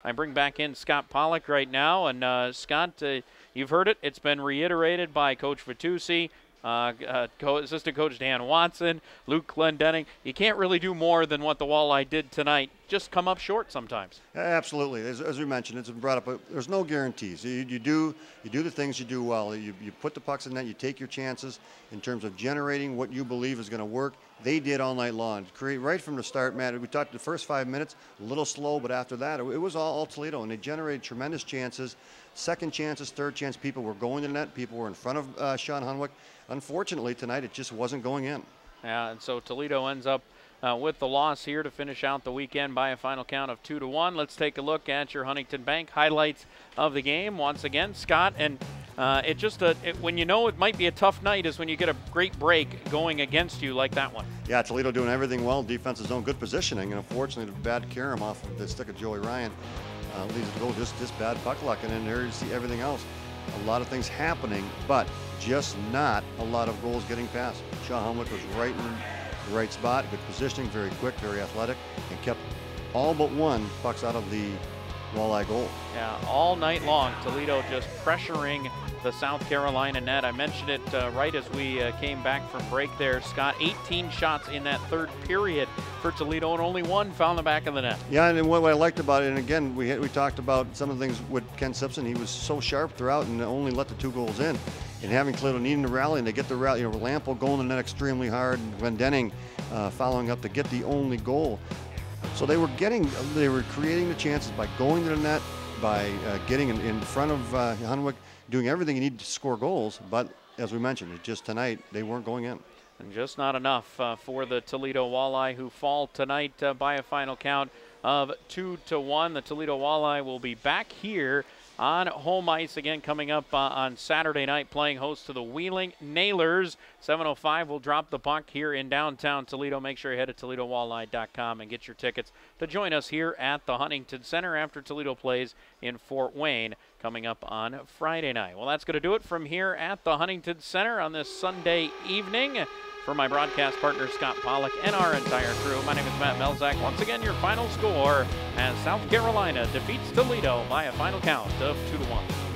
I bring back in Scott Pollock right now. And Scott, you've heard it. It's been reiterated by Coach Vitusi, assistant coach Dan Watson, Luke Glendening. You can't really do more than what the Walleye did tonight. Just come up short sometimes. Absolutely. As we mentioned, it's been brought up, but there's no guarantees. You do the things you do well. You put the pucks in net. You take your chances in terms of generating what you believe is going to work. They did all night long. Create right from the start, Matt. We talked the first 5 minutes, a little slow, but after that, it was all Toledo, and they generated tremendous chances. Second chances, third chance, people were going to the net. People were in front of Sean Hunwick. Unfortunately, tonight it just wasn't going in. Yeah, and so Toledo ends up with the loss here to finish out the weekend by a final count of 2-1. Let's take a look at your Huntington Bank highlights of the game once again, Scott. And when you know it might be a tough night is when you get a great break going against you like that one. Yeah, Toledo doing everything well. Defense is doing good positioning, and unfortunately, the bad carom off of the stick of Joey Ryan leads to go just bad puck luck. And then there you see everything else. A lot of things happening, but just not a lot of goals getting past. Sean Hunwick was right in the right spot, good positioning, very quick, very athletic, and kept all but one pucks out of the Walleye goal. Yeah, all night long, Toledo just pressuring the South Carolina net. I mentioned it right as we came back from break there, Scott. 18 shots in that third period for Toledo, and only one found the back of the net. Yeah, and what I liked about it, and again, we talked about some of the things with Ken Simpson. He was so sharp throughout and only let the 2 goals in. And having Toledo needing to rally, and they get the rally, Lampo going the net extremely hard, and Glendening following up to get the only goal. So they were creating the chances by going to the net, by getting in front of Hunwick, doing everything you need to score goals. But as we mentioned, just tonight they weren't going in. And just not enough for the Toledo Walleye, who fall tonight by a final count of 2-1. The Toledo Walleye will be back here on home ice again coming up on Saturday night, playing host to the Wheeling Nailers. 7:05 will drop the puck here in downtown Toledo. Make sure you head to ToledoWalleye.com and get your tickets to join us here at the Huntington Center after Toledo plays in Fort Wayne coming up on Friday night. Well, that's going to do it from here at the Huntington Center on this Sunday evening. For my broadcast partner, Scott Pollock, and our entire crew, my name is Matt Melzak. Once again, your final score as South Carolina defeats Toledo by a final count of 2-1.